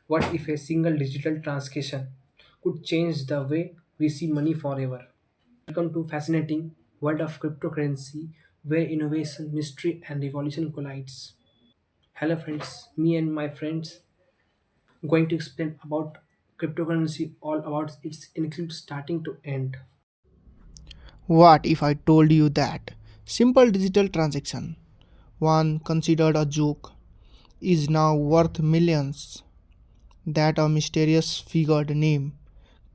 What if a single digital transaction could change the way we see money forever? Welcome to fascinating world of cryptocurrency where innovation, mystery and revolution collides. Hello friends, me and my friends going to explain about cryptocurrency all about its include starting to end. What if I told you that simple digital transaction, one considered a joke, is now worth millions? That a mysterious figure named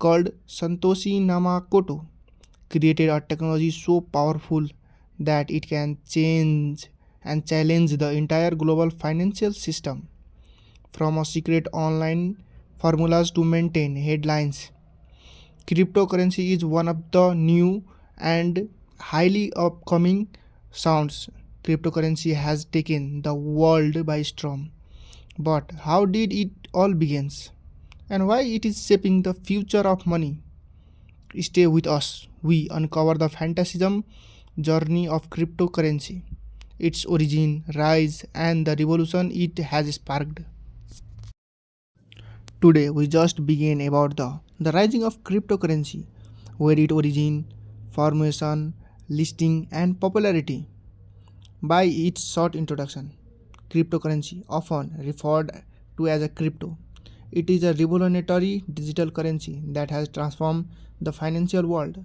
called Santoshi Namakoto created a technology so powerful that it can change and challenge the entire global financial system, from a secret online formulas to maintain headlines. Cryptocurrency is one of the new and highly upcoming sounds. Cryptocurrency has taken the world by storm. But how did it all begin? And why it is shaping the future of money? Stay with us. We uncover the phantasm journey of cryptocurrency, its origin, rise, and the revolution it has sparked. Today we just begin about the rising of cryptocurrency, where it origin, formation, listing and popularity. By its short introduction, cryptocurrency, often referred to as a crypto, it is a revolutionary digital currency that has transformed the financial world.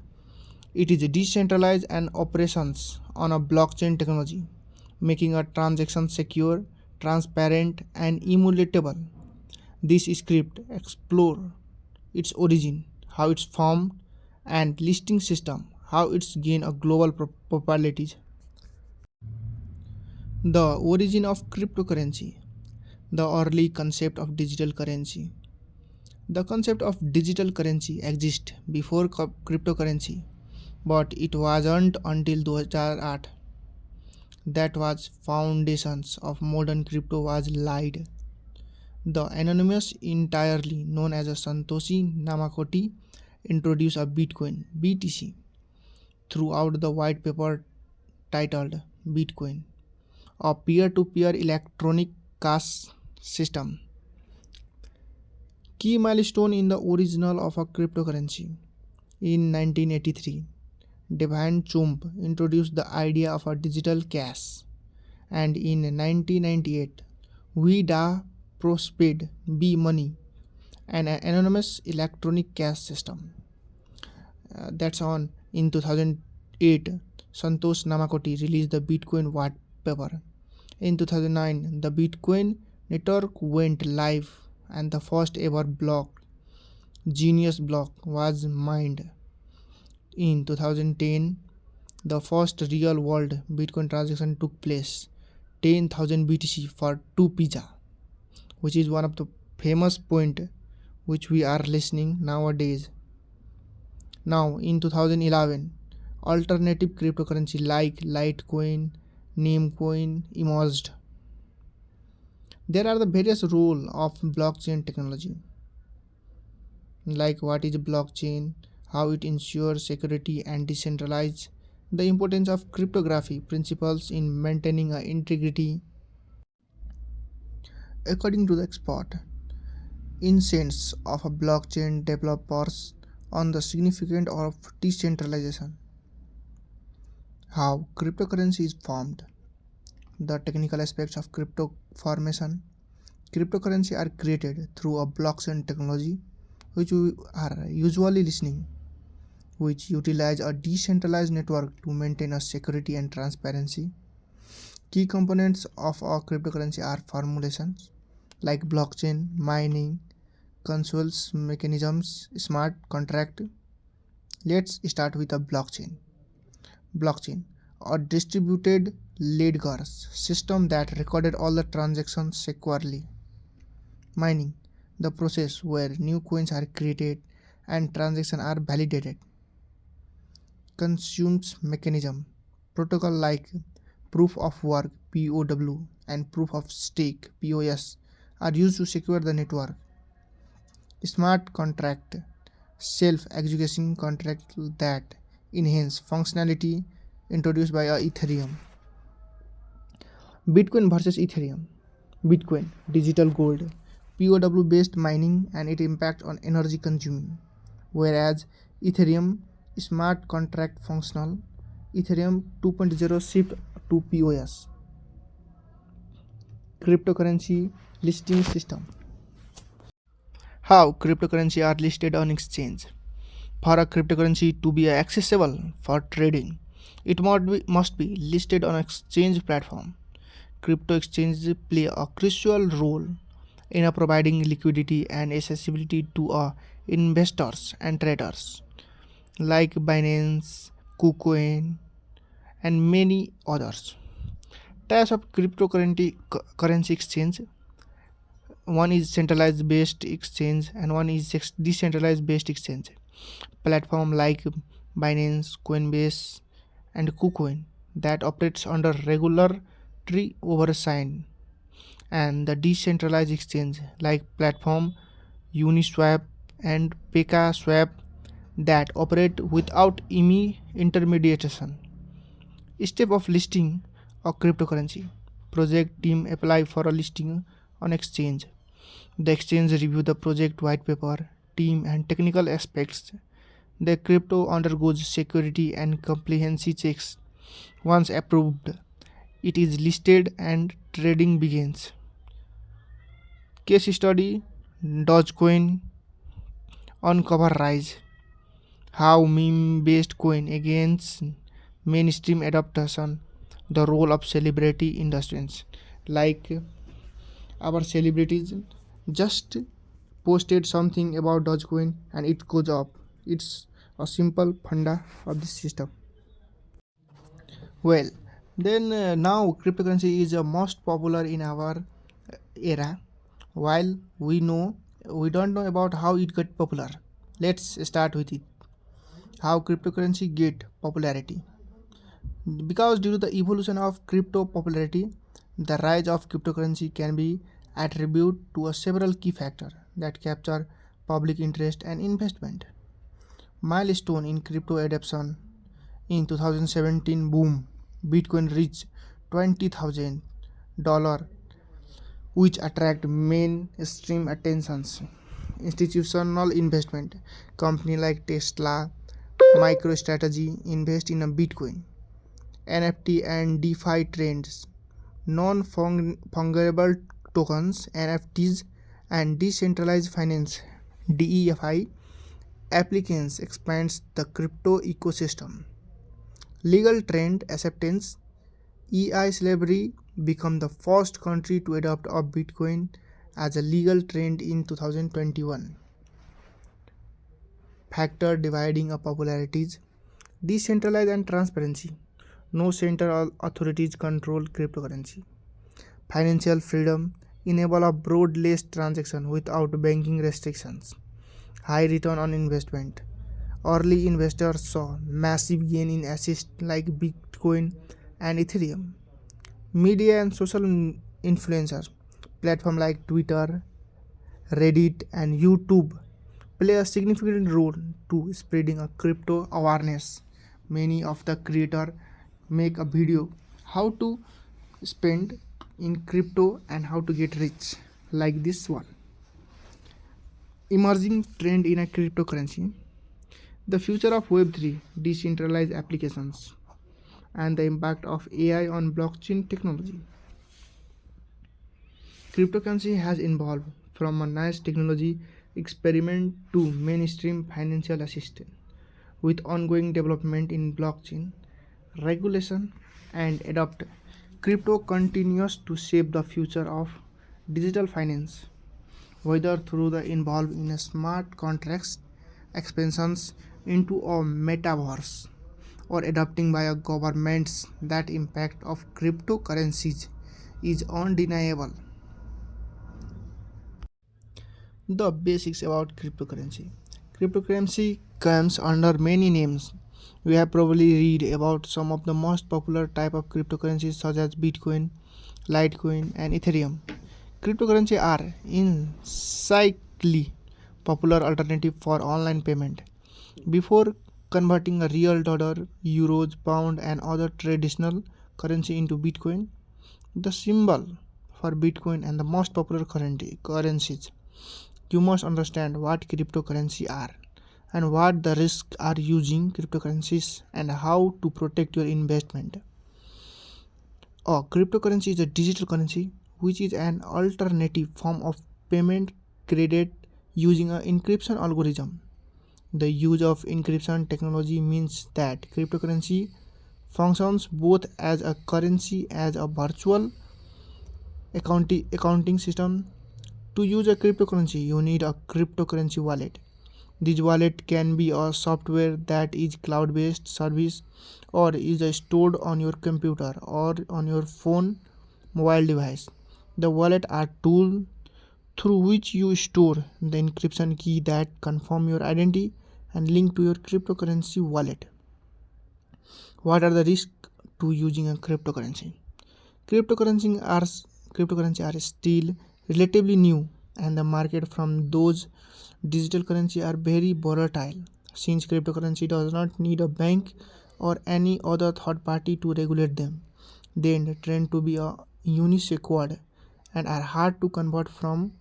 It is decentralized and operations on a blockchain technology, making a transaction secure, transparent, and immutable. This script explores its origin, how it's formed, and listing system, how it's gained a global popularity. The origin of cryptocurrency, the early concept of digital currency. The concept of digital currency exists before cryptocurrency, but it wasn't until 2008 that was foundations of modern crypto was laid. The anonymous entirely known as a Santoshi Namakoto introduced a Bitcoin (BTC) throughout the white paper titled Bitcoin, a peer-to-peer electronic cash system. Key milestone in the original of a cryptocurrency. In 1983, Devhan Chump introduced the idea of a digital cash, and in 1998, Vida prospered B Money, an anonymous electronic cash system. That's on. In 2008, Santosh Namakoto released the Bitcoin white paper. In 2009, the Bitcoin network went live and the first ever block, Genius block, was mined. In 2010, the first real world Bitcoin transaction took place, 10,000 BTC for 2 pizza, which is one of the famous point which we are listening nowadays. Now in 2011, alternative cryptocurrency like Litecoin, Namecoin emerged. There are the various role of blockchain technology, like what is blockchain, how it ensures security and decentralized, the importance of cryptography principles in maintaining a integrity. According to the expert, insights of a blockchain developers on the significance of decentralization, how cryptocurrency is formed, the technical aspects of crypto formation. Cryptocurrency are created through a blockchain technology, which we are usually listening, which utilize a decentralized network to maintain a security and transparency. Key components of a cryptocurrency are formulations like blockchain, mining, consensus mechanisms, smart contract. Let's start with a blockchain. Blockchain, a distributed ledger system that recorded all the transactions securely. Mining, the process where new coins are created and transactions are validated. Consensus mechanism, protocol like proof of work (POW) and proof of stake (POS) are used to secure the network. Smart contract, self-executing contract that enhance functionality introduced by Ethereum. Bitcoin versus Ethereum. Bitcoin, digital gold. POW based mining and its impact on energy consuming, whereas Ethereum smart contract functional, Ethereum 2.0 shift to POS. Cryptocurrency listing system. How cryptocurrency are listed on exchange. For a cryptocurrency to be accessible for trading, it must be listed on exchange platform. Crypto exchanges play a crucial role in providing liquidity and accessibility to investors and traders like Binance, KuCoin, and many others. Types of cryptocurrency currency exchange. One is centralized based exchange and one is decentralized based exchange. Platform like Binance, Coinbase, and KuCoin that operates under regulatory oversight, and the decentralized exchange like platform Uniswap and PegaSwap that operate without any intermediation. Step of listing a cryptocurrency. Project team apply for a listing on exchange. The exchange review the project white paper, team and technical aspects. The crypto undergoes security and compliance checks. Once approved, it is listed and trading begins. Case study: Dogecoin uncover rise. How meme-based coin against mainstream adoption. The role of celebrity industries, like our celebrities just posted something about Dogecoin and it goes up. It's a simple funda of this system. Well, then now cryptocurrency is most popular in our era. While we don't know about how it got popular. Let's start with it. How cryptocurrency get popularity. Because due to the evolution of crypto popularity, the rise of cryptocurrency can be attributed to several key factors that capture public interest and investment. Milestone in crypto adoption. In 2017 boom, Bitcoin reached $20,000, which attract mainstream attentions. Institutional investment. Company like Tesla, MicroStrategy invest in a Bitcoin. NFT and DeFi trends. Non-fungible tokens (NFTs) and decentralized finance (DeFi) applications expands the crypto ecosystem. Legal trend acceptance. Slavery became the first country to adopt a Bitcoin as a legal trend in 2021. Factor dividing up popularities. Decentralized and transparency. No central authorities control cryptocurrency. Financial freedom enable a broad-based transaction without banking restrictions. High return on investment. Early investors saw massive gain in assets like Bitcoin and Ethereum. Media and social influencers. Platforms like Twitter, Reddit, and YouTube play a significant role to spreading a crypto awareness. Many of the creators make a video how to spend in crypto and how to get rich, like this one. Emerging trend in a cryptocurrency. The future of Web3, decentralized applications, and the impact of AI on blockchain technology. Cryptocurrency has evolved from a nice technology experiment to mainstream financial assistant. With ongoing development in blockchain, regulation, and adopt, crypto continues to shape the future of digital finance, whether through the involved in a smart contracts, expansions into a metaverse, or adopting by a governments. That impact of cryptocurrencies is undeniable. The basics about cryptocurrency. Cryptocurrency comes under many names. We have probably read about some of the most popular type of cryptocurrencies such as Bitcoin, Litecoin, and Ethereum. Cryptocurrency are insanely popular alternative for online payment. Before converting a real dollar, euros, pound, and other traditional currency into Bitcoin, the symbol for Bitcoin and the most popular currencies, you must understand what cryptocurrency are and what the risks are using cryptocurrencies and how to protect your investment. Cryptocurrency is a digital currency which is an alternative form of payment created using an encryption algorithm. The use of encryption technology means that cryptocurrency functions both as a currency as a virtual accounting system. To use a cryptocurrency, you need a cryptocurrency wallet. This wallet can be a software that is cloud-based service or is stored on your computer or on your phone mobile device. The wallet are tool through which you store the encryption key that confirm your identity and link to your cryptocurrency wallet. What are the risks to using a cryptocurrency? Cryptocurrency are cryptocurrency are still relatively new, and the market from those digital currency are very volatile. Since cryptocurrency does not need a bank or any other third party to regulate them, they tend to be a unisecured and are hard to convert from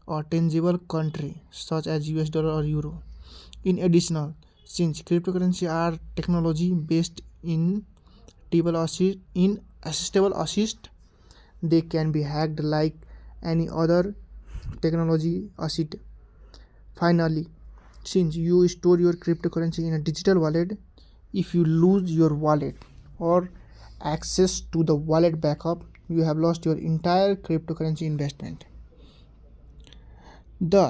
a tangible country such as US dollar or euro. In addition, since cryptocurrency are technology based in assistable assist, they can be hacked like any other technology asset. Finally, since you store your cryptocurrency in a digital wallet, if you lose your wallet or access to the wallet backup, you have lost your entire cryptocurrency investment. The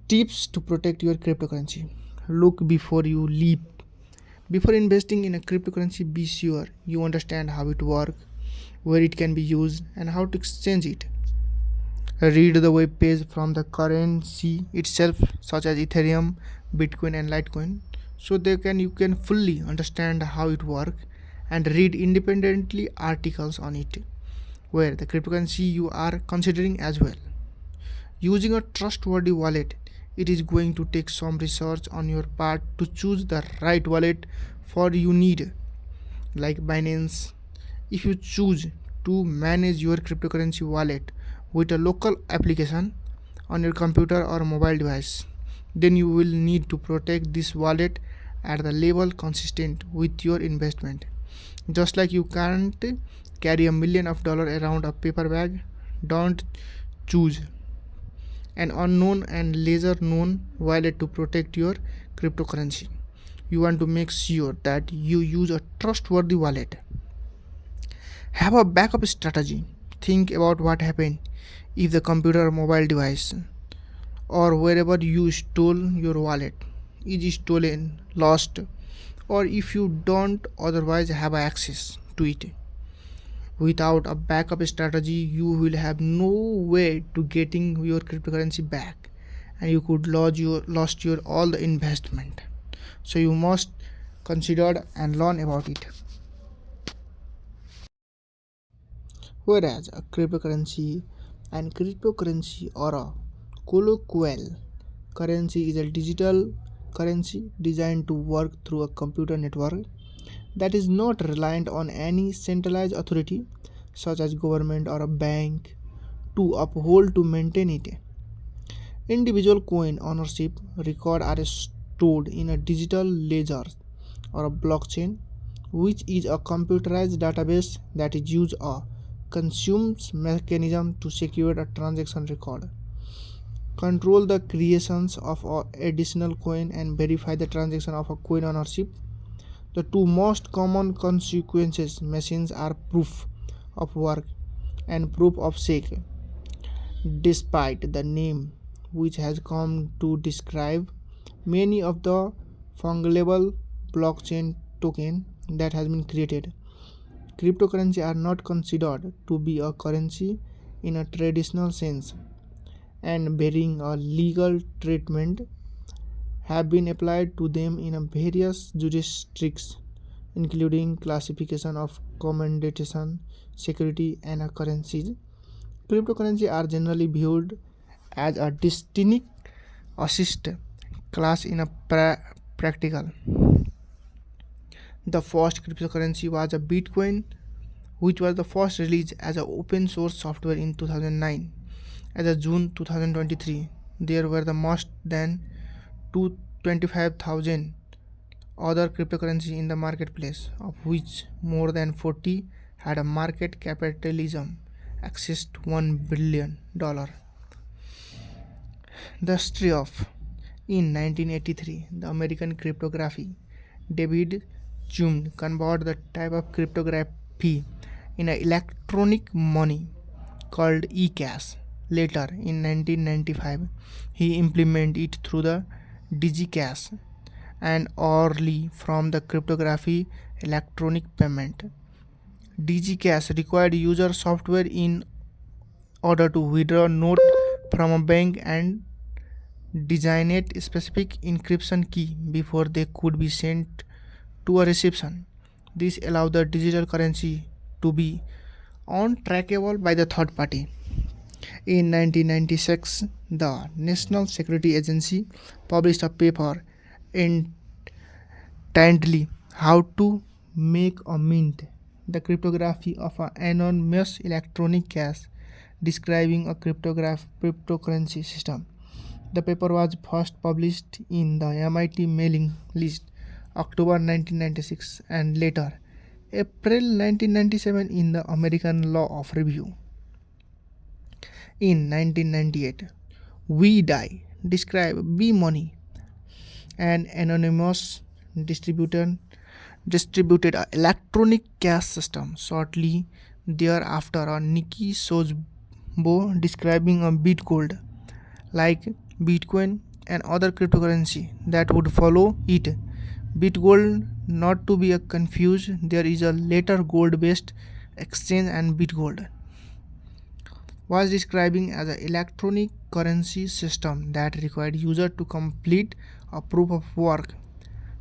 tips to protect your cryptocurrency: look before you leap. Before investing in a cryptocurrency, be sure you understand how it works, where it can be used, and how to exchange it. Read the web page from the currency itself, such as Ethereum, Bitcoin, and Litecoin, so you can fully understand how it works, and read independently articles on it, where the cryptocurrency you are considering as well. Using a trustworthy wallet, it is going to take some research on your part to choose the right wallet for you need, like Binance. If you choose to manage your cryptocurrency wallet with a local application on your computer or mobile device, then you will need to protect this wallet at the level consistent with your investment. Just like you can't carry $1 million around a paper bag, don't choose an unknown and lesser known wallet to protect your cryptocurrency. You want to make sure that you use a trustworthy wallet. Have a backup strategy. Think about what happened if the computer or mobile device or wherever you stole your wallet is stolen, lost, or if you don't otherwise have access to it. Without a backup strategy, you will have no way to getting your cryptocurrency back, and you could lost your all the investment. So you must consider and learn about it. Whereas a cryptocurrency or a colloquial currency is a digital currency designed to work through a computer network that is not reliant on any centralized authority such as government or a bank to uphold to maintain it. Individual coin ownership records are stored in a digital ledger or a blockchain, which is a computerized database that is used a consumes mechanism to secure a transaction record, control the creations of additional coin, and verify the transaction of a coin ownership. The two most common consequences machines are proof of work and proof of stake. Despite the name, which has come to describe many of the fungible blockchain token that has been created, cryptocurrency are not considered to be a currency in a traditional sense, and bearing a legal treatment have been applied to them in various jurisdictions, including classification of commodities, security, and currencies. Cryptocurrency are generally viewed as a distinct assist class in a practical. The first cryptocurrency was a Bitcoin, which was the first release as an open source software in 2009. As of June 2023, there were the most than 225,000 other cryptocurrencies in the marketplace, of which more than 40 had a market capitalism exceed $1 billion. The history of in 1983, the American cryptography David Hume converted the type of cryptography in a electronic money called e-cash. Later, in 1995, he implemented it through the DigiCash and early from the cryptography electronic payment. DigiCash required user software in order to withdraw note from a bank and designate a specific encryption key before they could be sent to a reception. This allowed the digital currency to be untrackable by the third party. In 1996, the National Security Agency published a paper entitled How to Make a Mint, the cryptography of an anonymous electronic cash, describing a cryptocurrency system. The paper was first published in the MIT mailing list October 1996 and later April 1997 in the American Law of Review. In 1998, We Die described B-Money, an anonymous distributed an electronic cash system. Shortly thereafter, Nikki Szabo describing a Bitgold like Bitcoin and other cryptocurrency that would follow it. Bitgold, not to be confused, there is a later gold-based exchange, and Bitgold was describing as an electronic currency system that required user to complete a proof of work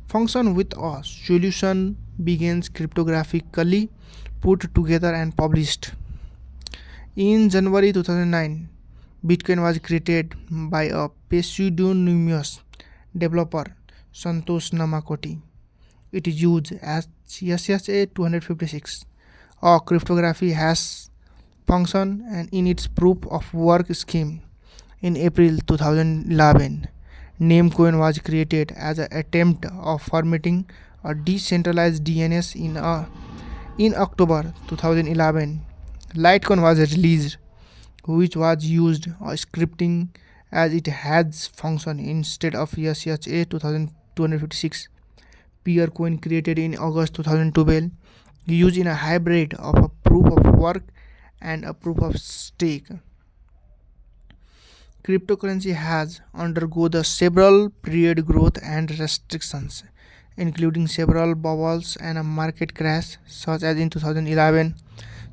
function with a solution begins cryptographically put together and published. In January 2009, Bitcoin was created by a pseudonymous developer, Santosh Namakoti. It is used as SSA-256, a cryptography hash function, and in its proof of work scheme. In April 2011, Namecoin was created as an attempt of formatting a decentralized DNS in October 2011. Litecoin was released, which was used scripting as it has function instead of SSA 2256. Peercoin created in August 2012 used in a hybrid of a proof of work and a proof of stake. Cryptocurrency has undergone the several period growth and restrictions, including several bubbles and a market crash, such as in 2011,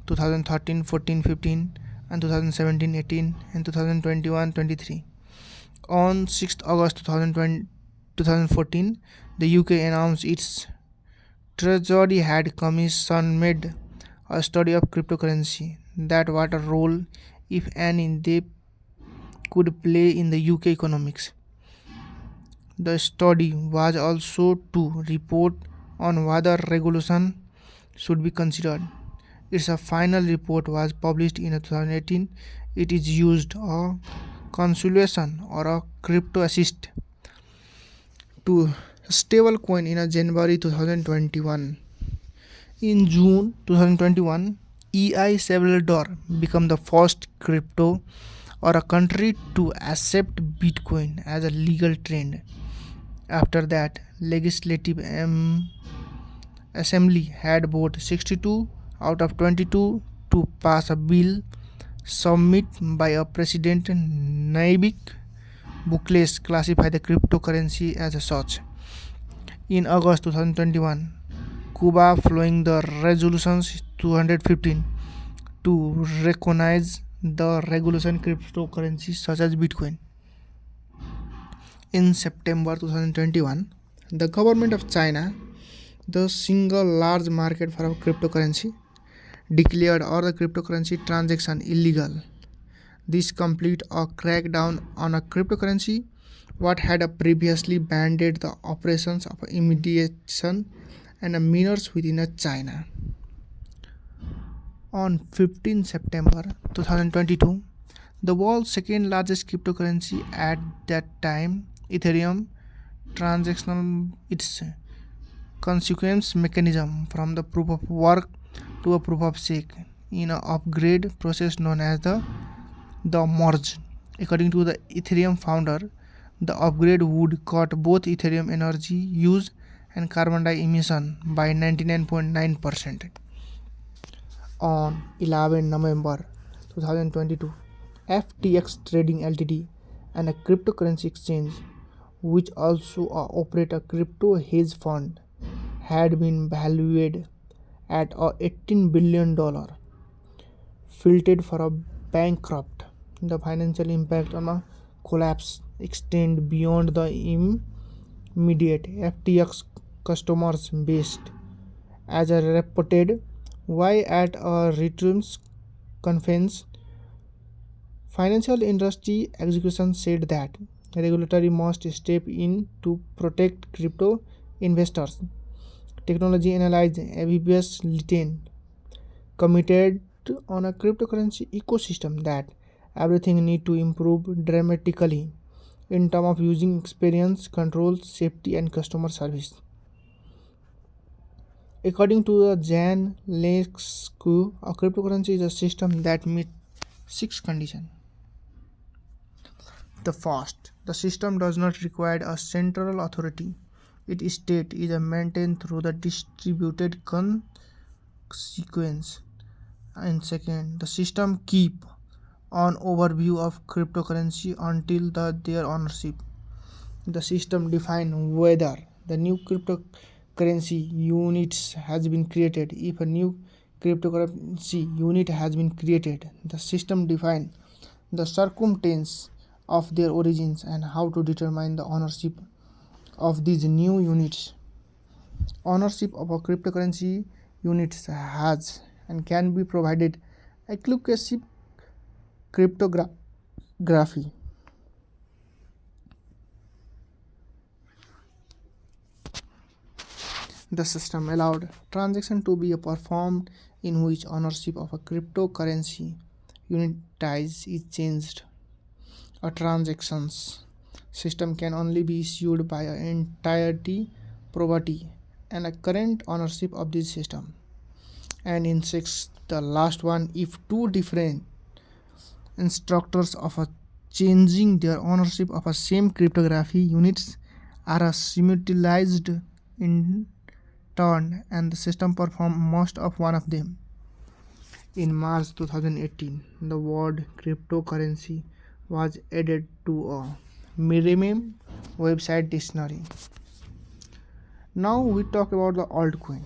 2013, 14, 15, and 2017, 18, and 2021, 23. On 6th August 2014, the UK announced its Treasury had commissioned a study of cryptocurrency that what a role, if any, they could play in the UK economics. The study was also to report on whether regulation should be considered. Its final report was published in 2018. It is used a consolation or a crypto assist to stablecoin in January 2021. In June 2021, El Salvador became the first crypto or a country to accept Bitcoin as a legal trend. After that, legislative assembly had voted 62 out of 22 to pass a bill submitted by a President Nayib Bukele classify the cryptocurrency as such. In August 2021, Cuba following the resolutions 215 to recognize the regulation cryptocurrencies such as Bitcoin. In September 2021, the government of China, the single large market for cryptocurrency, declared all the cryptocurrency transaction illegal. This complete a crackdown on a cryptocurrency what had previously banned the operations of immediation and miners within China. On 15 September 2022, the world's second largest cryptocurrency at that time, Ethereum, transactional its consequence mechanism from the proof of work to a proof of stake in an upgrade process known as the merge. According to the Ethereum founder, the upgrade would cut both Ethereum energy use and carbon dioxide emission by 99.9%. On 11 November 2022, FTX Trading Ltd, and a cryptocurrency exchange which also operate a crypto hedge fund, had been valued at a $18 billion, filtered for a bankrupt. The financial impact on a collapse extend beyond the immediate FTX customers based, as a reported why at a Reuters conference. Financial industry execution said that regulatory must step in to protect crypto investors. Technology analyst Avibius Litton committed on a cryptocurrency ecosystem that everything need to improve dramatically in terms of using experience, control, safety, and customer service. According to the Jan Lexku, a cryptocurrency is a system that meets six conditions. The first, the system does not require a central authority. Its state is maintained through the distributed consequence. And second, the system keep an overview of cryptocurrency until their ownership. The system define whether the new cryptocurrency units has been created. If a new cryptocurrency unit has been created, the system define the circumstance of their origins and how to determine the ownership of these new units. Ownership of a cryptocurrency units has and can be provided exclusive cryptography. The system allowed transaction to be performed in which ownership of a cryptocurrency unit is changed. A transactions system can only be issued by an entirety property and a current ownership of this system. And in six, the last one, if two different instructors of a changing their ownership of a same cryptography units are simultaneously in turn and the system perform most of one of them. In March 2018, the word cryptocurrency was added to a Merriam website dictionary. Now we talk about the altcoin.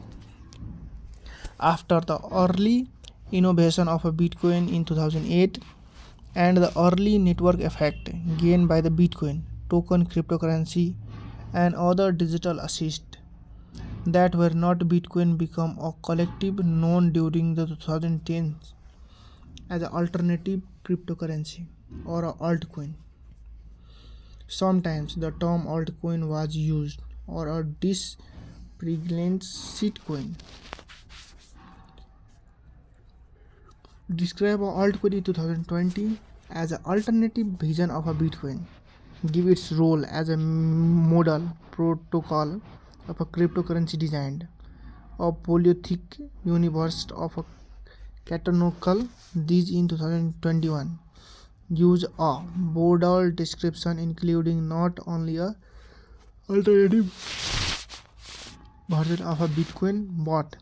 After the early innovation of a Bitcoin in 2008 and the early network effect gained by the Bitcoin token cryptocurrency and other digital assets that were not Bitcoin become a collective known during the 2010s as an alternative cryptocurrency or a altcoin. Sometimes the term altcoin was used or a dispregnant shitcoin. Describe a altcoin in 2020 as an alternative version of a Bitcoin. Give its role as a model protocol of a cryptocurrency designed a polytheistic universe of a canonical. These in 2021 use a broader description including not only a alternative version of a Bitcoin but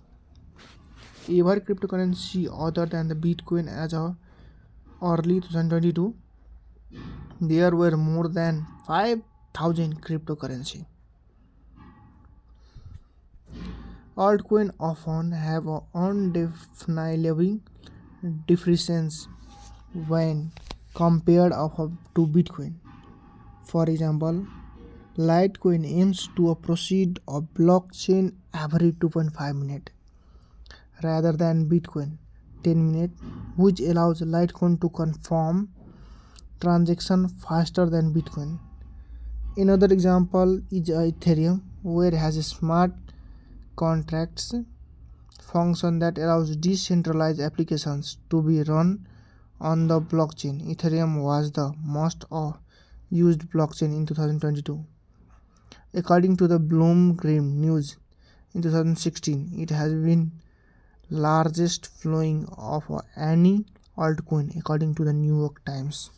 ever cryptocurrency other than the Bitcoin. As of early 2022, there were more than 5,000 cryptocurrency. Altcoins often have an undeniable difference when compared to Bitcoin. For example, Litecoin aims to proceed a blockchain every 2.5 minutes rather than Bitcoin 10 minutes, which allows Litecoin to confirm transaction faster than Bitcoin. Another example is Ethereum, where it has smart contracts function that allows decentralized applications to be run on the blockchain. Ethereum was the most used blockchain in 2022. According to the Bloomberg News in 2016, it has been largest flowing of any altcoin according to the New York Times.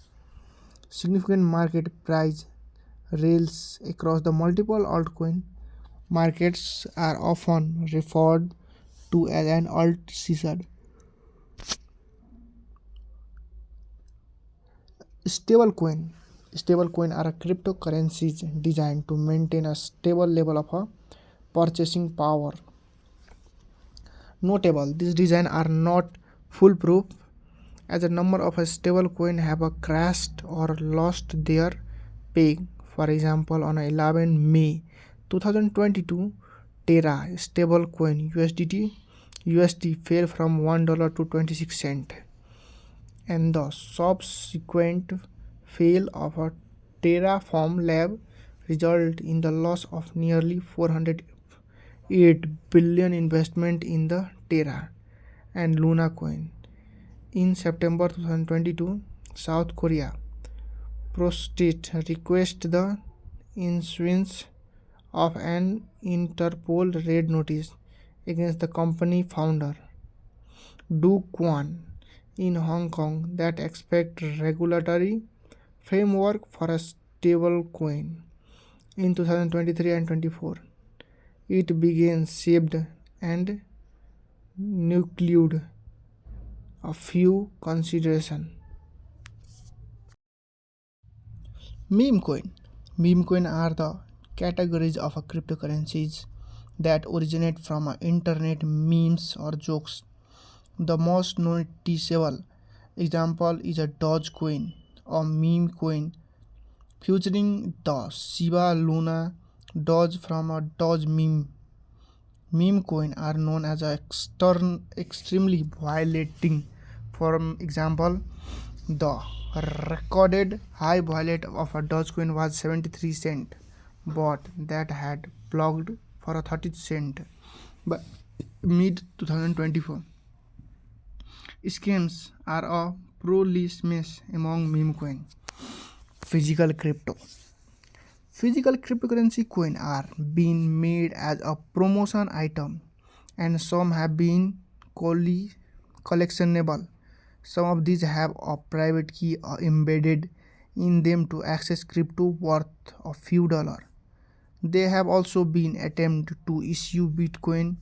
Significant market price rails across the multiple altcoin markets are often referred to as an alt season. Stablecoin. Stablecoin are cryptocurrencies designed to maintain a stable level of purchasing power. Notable, these designs are not foolproof as a number of stablecoin have crashed or lost their peg. For example, on 11 May 2022, Terra stablecoin USD fell from $1 to 26 cents, and the subsequent fall of a Terraform Lab resulted in the loss of nearly 408 billion investment in the Terra and Luna coin. In September 2022, South Korea protested request the issuance of an Interpol red notice against the company founder Do Kwon in Hong Kong that expect regulatory framework for a stable coin. In 2023 and 24, it began shaped and nucleated a few considerations. Meme coin. Meme coin are the categories of cryptocurrencies that originate from internet memes or jokes. The most noticeable example is a Dogecoin, a meme coin featuring the Shiba Luna Doge from a Doge meme. Meme coin are known as extremely violating. For example, the recorded high violet of a Dogecoin was 73 cent, but that had blocked for a 30 cent by mid 2024. Scams are a proliferation among meme coin. Physical crypto. Physical cryptocurrency coin are being made as a promotion item, and some have been collectionable. Some of these have a private key embedded in them to access crypto worth a few dollars. There have also been attempts to issue Bitcoin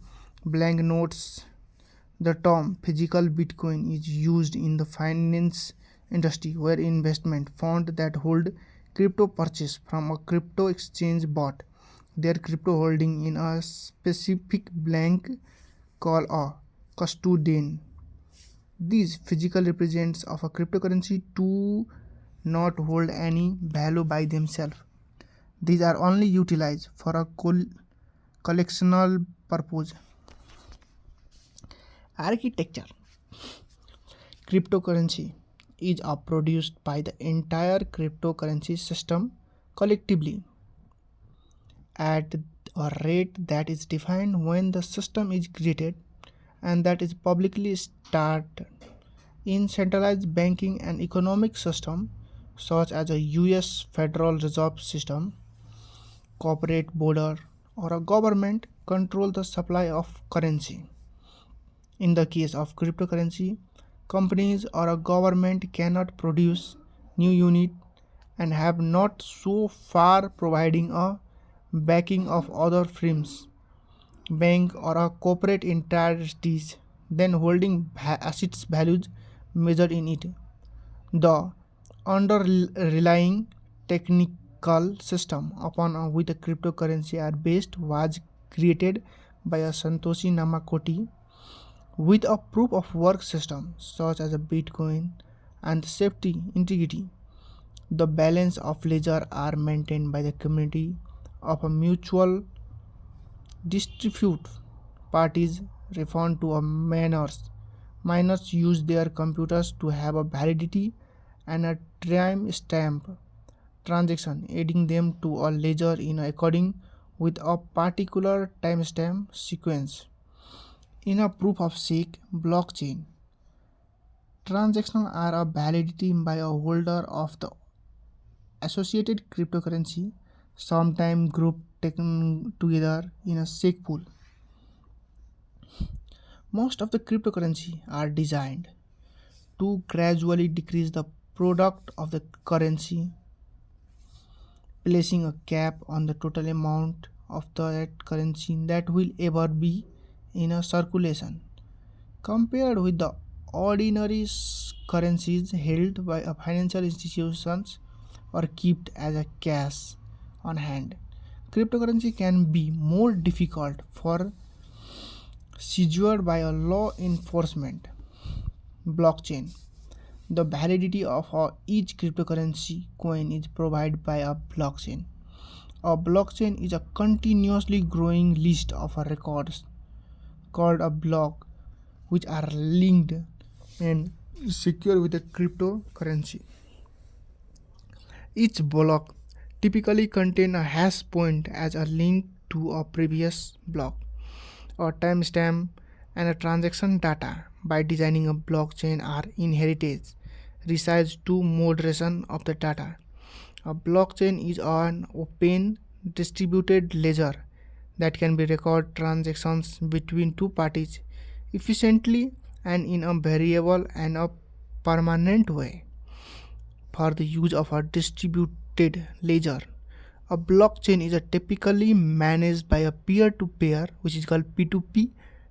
blank notes. The term physical Bitcoin is used in the finance industry where investment funds that hold crypto purchase from a crypto exchange bought their crypto holding in a specific blank called a custodian. These physical represents of a cryptocurrency do not hold any value by themselves. These are only utilized for a collectional purpose. Architecture. Cryptocurrency is produced by the entire cryptocurrency system collectively at a rate that is defined when the system is created and that is publicly started. In centralized banking and economic system such as a US Federal Reserve System, corporate border or a government control the supply of currency. In the case of cryptocurrency, companies or a government cannot produce new unit and have not so far providing a backing of other firms, bank or a corporate entities then holding assets values measured in it. The underlying technical system upon which the cryptocurrency are based was created by a Satoshi Nakamoto with a proof of work system such as a Bitcoin and safety integrity. The balance of ledger are maintained by the community of a mutual dispute parties referred to as miners. Miners use their computers to have a validity and a time stamp transaction, adding them to a ledger in according with a particular timestamp sequence. In a proof of stake blockchain, transactions are a validity by a holder of the associated cryptocurrency, sometimes grouped taken together in a stake pool. Most of the cryptocurrency are designed to gradually decrease the product of the currency, placing a cap on the total amount of that currency that will ever be in a circulation. Compared with the ordinary currencies held by a financial institutions or kept as a cash on hand, cryptocurrency can be more difficult for seizure by a law enforcement. Blockchain. The validity of each cryptocurrency coin is provided by a blockchain. A blockchain is a continuously growing list of records called a block, which are linked and secure with a cryptocurrency. Each block typically contains a hash point as a link to a previous block, a timestamp, and a transaction data. By designing a blockchain are inherited resides to moderation of the data. A blockchain is an open distributed ledger that can be record transactions between two parties efficiently and in a variable and a permanent way. For the use of a distributed ledger, a blockchain is typically managed by a peer-to-peer, which is called P2P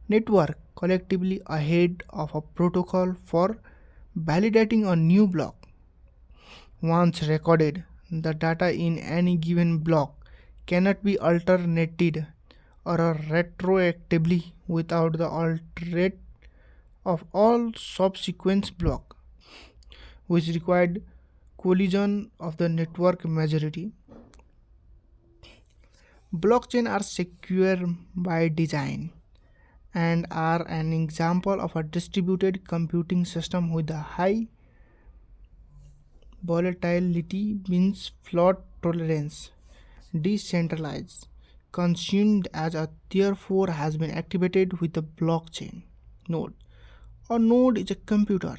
network, collectively ahead of a protocol for validating a new block. Once recorded, the data in any given block cannot be alternated or retroactively without the alterate of all subsequent blocks, which required collision of the network majority. Blockchain are secure by design and are an example of a distributed computing system with a high volatility means fault tolerance, decentralized, consumed as a therefore has been activated with the blockchain node. A node is a computer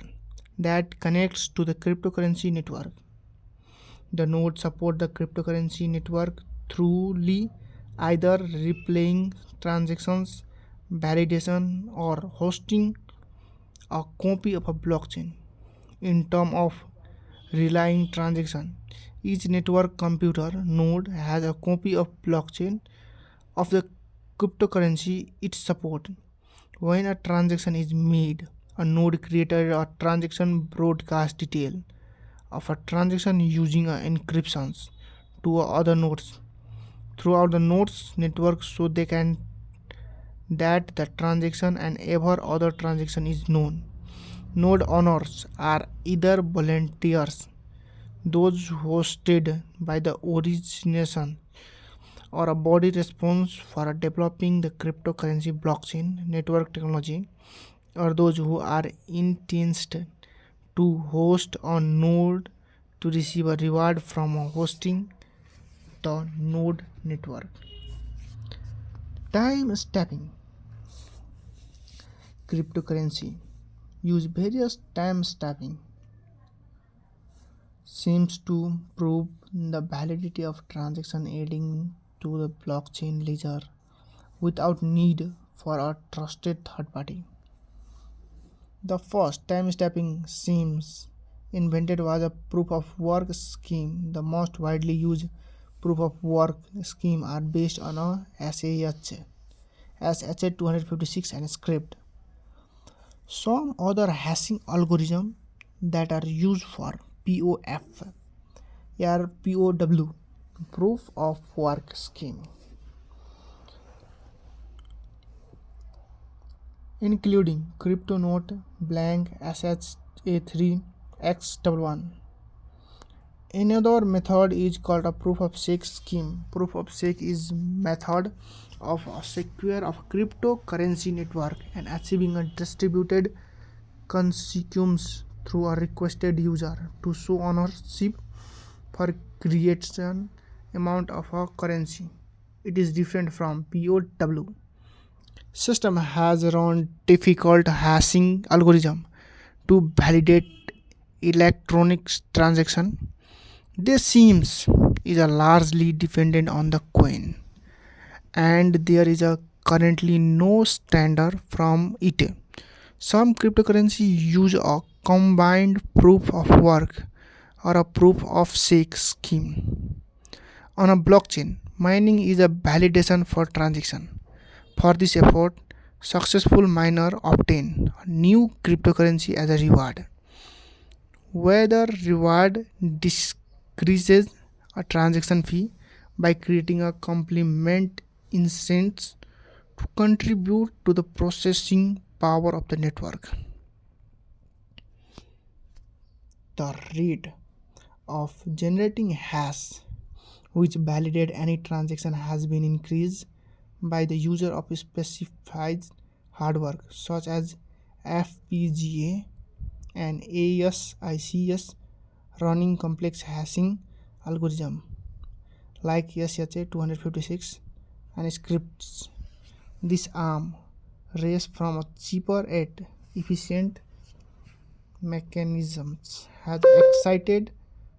that connects to the cryptocurrency network. The node support the cryptocurrency network throughly either replaying transactions, validation, or hosting a copy of a blockchain. In terms of relying transaction, each network computer node has a copy of blockchain of the cryptocurrency it supports. When a transaction is made, a node created a transaction broadcast detail of a transaction using encryptions to other nodes throughout the nodes network so they can that the transaction and ever other transaction is known. Node owners are either volunteers, those hosted by the origination, or a body response for developing the cryptocurrency blockchain network technology, or those who are intended to host a node to receive a reward from hosting the node network. Time stamping cryptocurrency use various time stamping seems to prove the validity of transaction adding to the blockchain ledger without need for a trusted third party. The first time stamping schemes invented was a proof of work scheme. The most widely used proof of work scheme are based on a SH256 and script. Some other hashing algorithms that are used for POF or POW proof of work scheme, including CryptoNote, Blank, SHA3X11. Another method is called a proof of stake scheme. Proof of stake is method of a secure of cryptocurrency network and achieving a distributed consensus through a requested user to show ownership for creation amount of a currency. It is different from POW System has run difficult hashing algorithm to validate electronic transaction. This seems is a largely dependent on the coin, and there is a currently no standard from it. Some cryptocurrency use a combined proof of work or a proof of stake scheme. On a blockchain, mining is a validation for transaction. For this effort, successful miner obtain a new cryptocurrency as a reward. Whether reward decreases a transaction fee by creating a complement instance to contribute to the processing power of the network. The rate of generating hash which validate any transaction has been increased by the user of specified hardware such as FPGA and ASICs running complex hashing algorithm like SHA-256 and scripts. This ARM raised from a cheaper yet efficient mechanisms has excited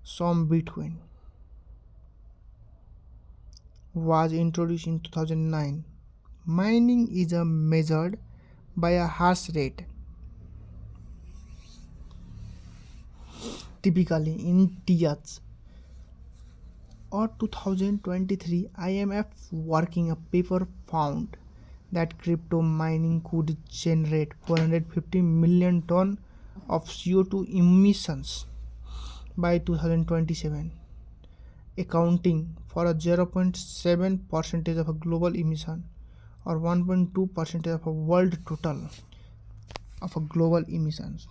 some Bitcoin was introduced in 2009. Mining is measured by a hash rate, typically in TH. Or 2023 IMF working a paper found that crypto mining could generate 450 million ton of CO2 emissions by 2027, accounting for a 0.7 percentage of a global emission or 1.2 percentage of a world total of a global emissions.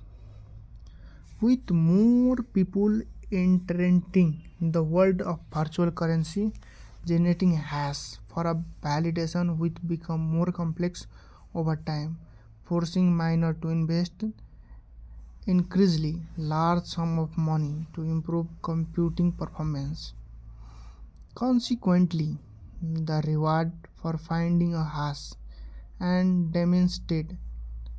With more people entering the world of virtual currency, generating hash for a validation will become more complex over time, forcing miners to invest increasingly large sum of money to improve computing performance. Consequently, the reward for finding a hash and demonstrate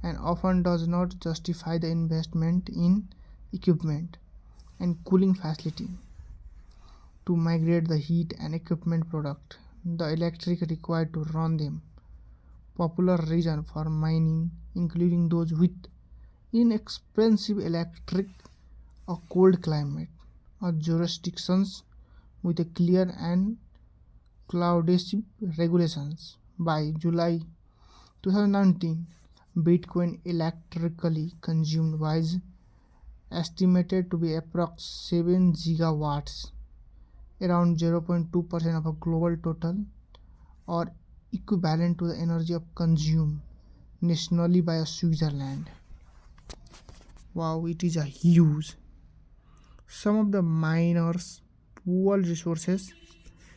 and often does not justify the investment in equipment and cooling facility to migrate the heat and equipment product the electric required to run them. Popular reason for mining including those with inexpensive electric or cold climate or jurisdictions with a clear and cloudless regulations. By July 2019, Bitcoin electrically consumed was estimated to be approx 7 gigawatts, around 0.2% of a global total, or equivalent to the energy of consumed nationally by a Switzerland. Wow, it is a huge. Some of the miners pool resources,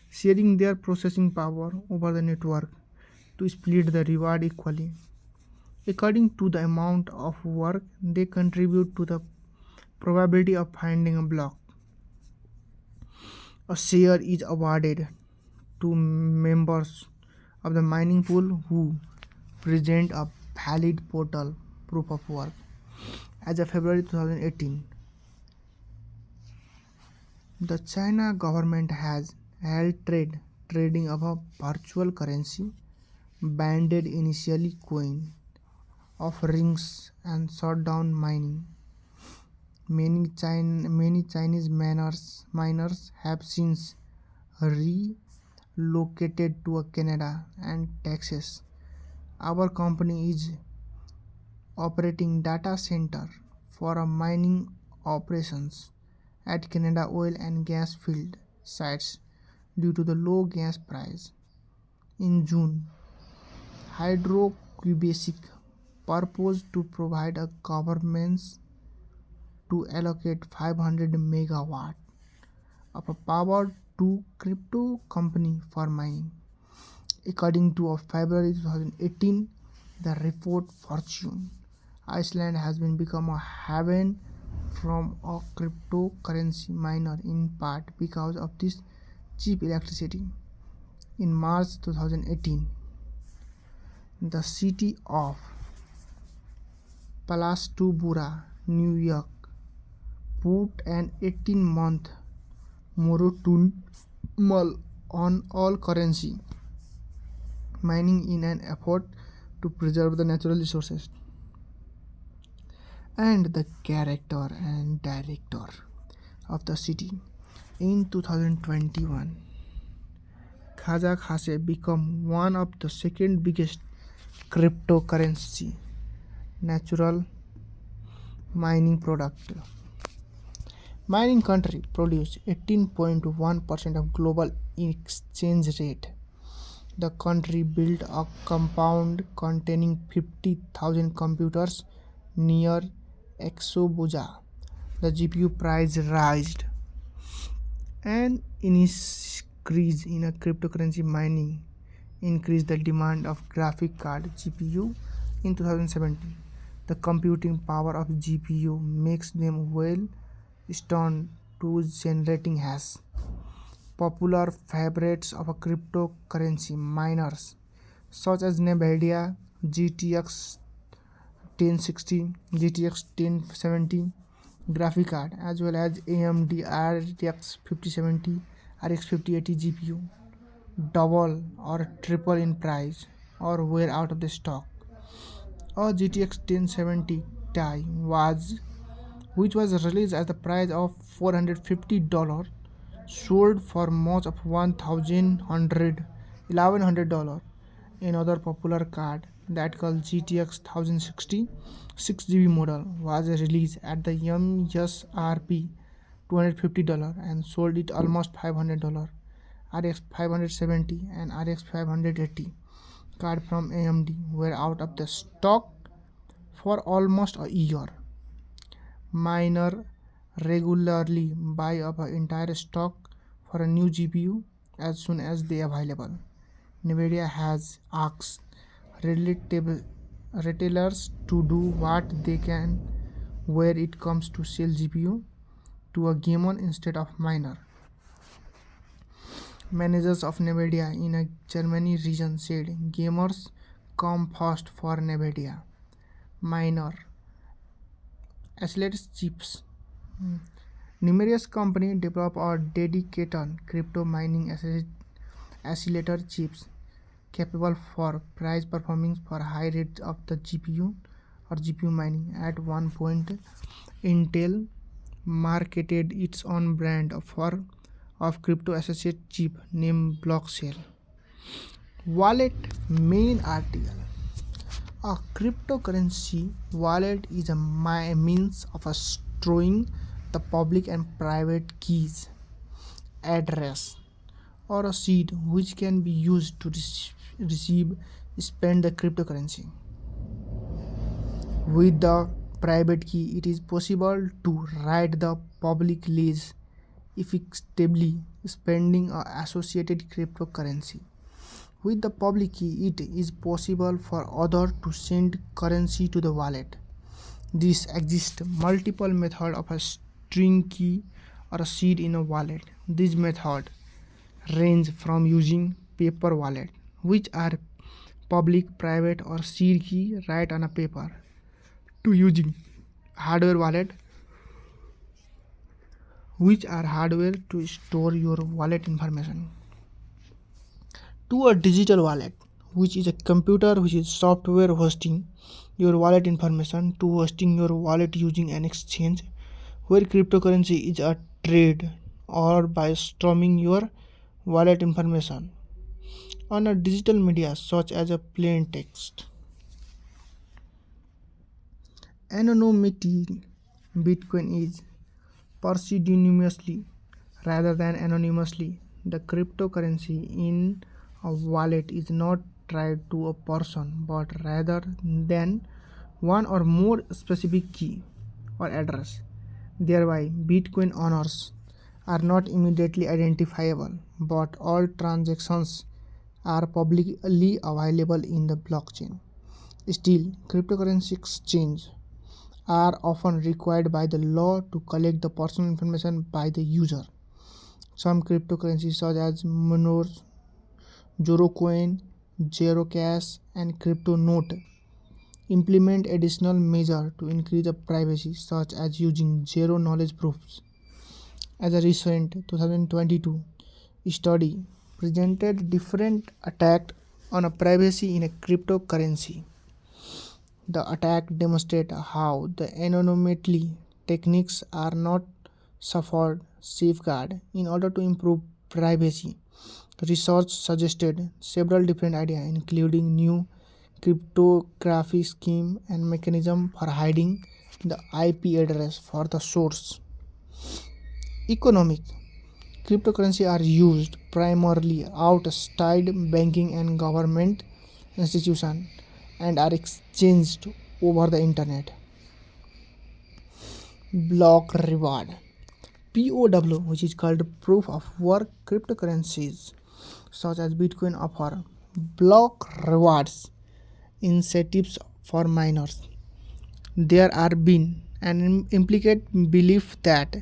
sharing their processing power over the network to split the reward equally. According to the amount of work they contribute to the probability of finding a block. A share is awarded to members of the mining pool who present a valid portal proof of work. As of February 2018, the China government has held trading of a virtual currency, banned initially coin offerings and shut down mining. Many Chinese miners have since relocated to Canada and Texas. Our company is operating data center for a mining operations at Canada oil and gas field sites due to the low gas price. In June, Hydro-Quebec proposed to provide a governments to allocate 500 megawatt of a power to crypto company for mining. According to a February 2018, the report Fortune, Iceland has been become a haven from a cryptocurrency miner in part because of this cheap electricity. In March 2018, The city of Palastubura, New York, put an 18-month moratorium on all currency mining in an effort to preserve the natural resources. And the character and director of the city. In 2021, Kazakh become one of the second biggest cryptocurrency natural mining product. Mining country produce 18.1% of global exchange rate. The country built a compound containing 50,000 computers near Exobuja. The GPU price rised. An increase in a cryptocurrency mining increased the demand of graphic card GPU in 2017. The computing power of GPU makes them well stunned to generating hash. Popular favorites of a cryptocurrency miners such as NVIDIA GTX 1060, GTX 1070 graphic card as well as AMD RTX 5070, RX 5080 GPU double or triple in price or were out of the stock. A GTX 1070 Ti was which was released at the price of $450 sold for much of $1,100. Another popular card that called GTX 1060 6GB model was released at the MSRP $250 and sold it almost $500. RX 570 and RX 580 card from AMD were out of the stock for almost a year. Miner regularly buy up an entire stock for a new GPU as soon as they are available. NVIDIA has asked retailers to do what they can where it comes to sell GPU to a gamer instead of miner. Managers of NVIDIA in a Germany region said gamers come first for NVIDIA. Miner accelerates chips. Numerous companies develop or dedicated crypto mining accelerator chips capable for price performance for high rates of the GPU or GPU mining. At one point, Intel marketed its own brand of crypto associate chip named Blockshell. Wallet main article. A cryptocurrency wallet is a means of storing the public and private keys, address, or a seed which can be used to receive spend the cryptocurrency. With the private key, it is possible to write the public keys effectively spending a associated cryptocurrency. With the public key, it is possible for others to send currency to the wallet. This exists multiple methods of a string key or a seed in a wallet. These methods range from using paper wallet, which are public, private, or seed key write on a paper, to using hardware wallet, which are hardware to store your wallet information, to a digital wallet, which is a computer which is software hosting your wallet information, to hosting your wallet using an exchange where cryptocurrency is a trade or by streaming your wallet information on a digital media such as a plain text. Anonymity. Bitcoin is pseudonymously rather than anonymously. The cryptocurrency in a wallet is not tied to a person but rather than one or more specific key or address. Thereby, Bitcoin owners are not immediately identifiable, but all transactions are publicly available in the blockchain. Still, cryptocurrency exchange are often required by the law to collect the personal information by the user. Some cryptocurrencies such as Monero, Zorocoin, zero cash, and crypto note implement additional measures to increase the privacy, such as using zero knowledge proofs. As a recent 2022 study presented different attack on a privacy in a cryptocurrency. The attack demonstrates how the anonymity techniques are not suffered safeguard in order to improve privacy. Research suggested several different ideas, including new cryptography scheme and mechanism for hiding the IP address for the source. Economic cryptocurrency are used primarily outside banking and government institutions and are exchanged over the internet. Block reward POW, which is called proof of work cryptocurrencies such as Bitcoin, offer block rewards incentives for miners. There are been an implicit belief that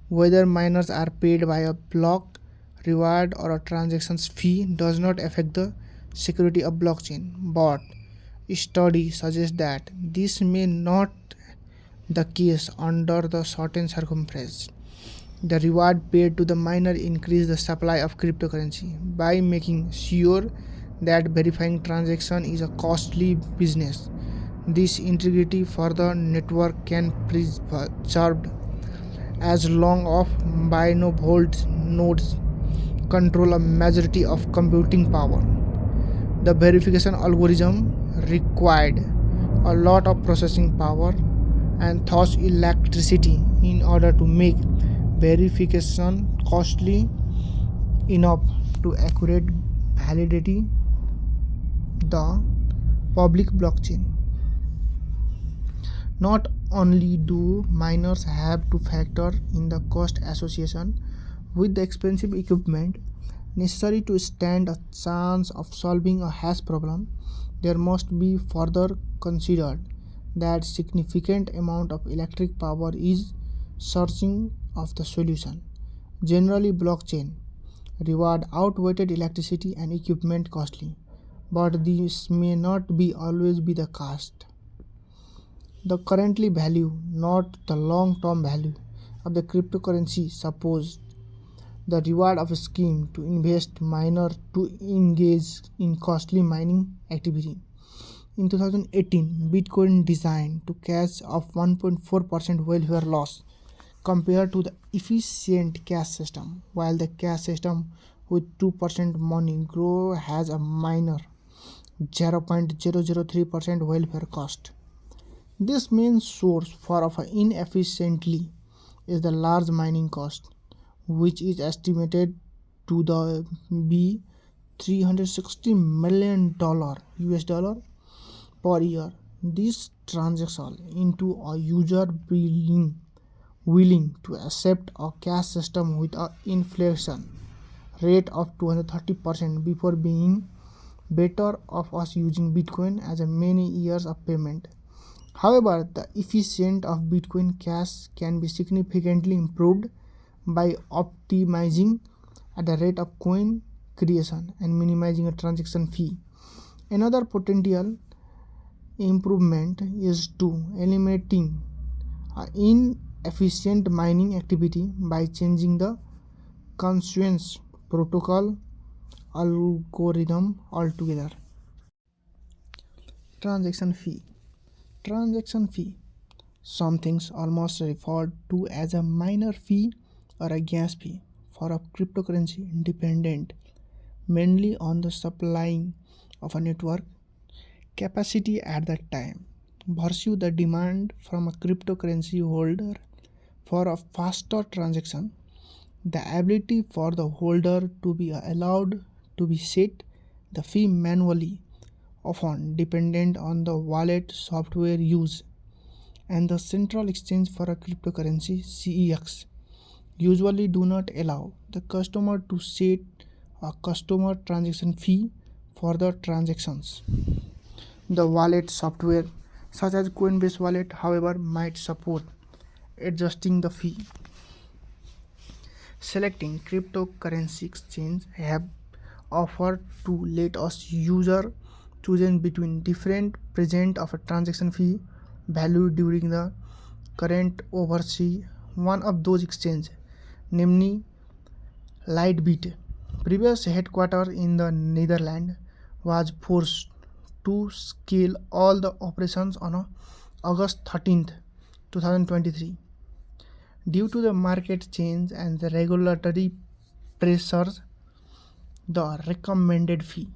whether miners are paid by a block reward or a transactions fee does not affect the security of blockchain, but study suggests that this may not the case under the certain circumstances. The reward paid to the miner increase the supply of cryptocurrency by making sure that verifying transaction is a costly business. This integrity for the network can preserved as long of Bino-Volt nodes control a majority of computing power. The verification algorithm required a lot of processing power and thus electricity in order to make verification costly enough to accurate validity the public blockchain. Not only do miners have to factor in the cost association with the expensive equipment necessary to stand a chance of solving a hash problem, there must be further considered that significant amount of electric power is sourcing of the solution. Generally, blockchain reward outweighed electricity and equipment costly, but this may not be always be the cost. The currently value, not the long-term value of the cryptocurrency. Suppose the reward of a scheme to invest miner to engage in costly mining activity. In 2018, Bitcoin designed to catch of 1.4% welfare loss compared to the efficient cash system, while the cash system with 2% money grow has a minor 0.003% welfare cost. This main source for of inefficiently is the large mining cost, which is estimated to the be $360 million US dollar per year. This transaction into a user being willing to accept a cash system with a inflation rate of 230% before being better of us using Bitcoin as a many years of payment. However, the efficiency of Bitcoin Cash can be significantly improved by optimizing at the rate of coin creation and minimizing a transaction fee. Another potential improvement is to eliminating inefficient mining activity by changing the consensus protocol algorithm altogether. Transaction fee. Transaction fee. Some things almost referred to as a minor fee or a gas fee for a cryptocurrency dependent mainly on the supplying of a network capacity at that time. Pursue the demand from a cryptocurrency holder for a faster transaction, the ability for the holder to be allowed to be set the fee manually, often dependent on the wallet software used, and the central exchange for a cryptocurrency CEX usually do not allow the customer to set a customer transaction fee for the transactions. The wallet software such as Coinbase wallet, however, might support adjusting the fee. Selecting cryptocurrency exchange have offer to let us user choosing between different present of a transaction fee value during the current oversee one of those exchange, namely Lightbit, previous headquarter in the Netherlands, was forced to scale all the operations on August 13th, 2023. Due to the market change and the regulatory pressures, the recommended fee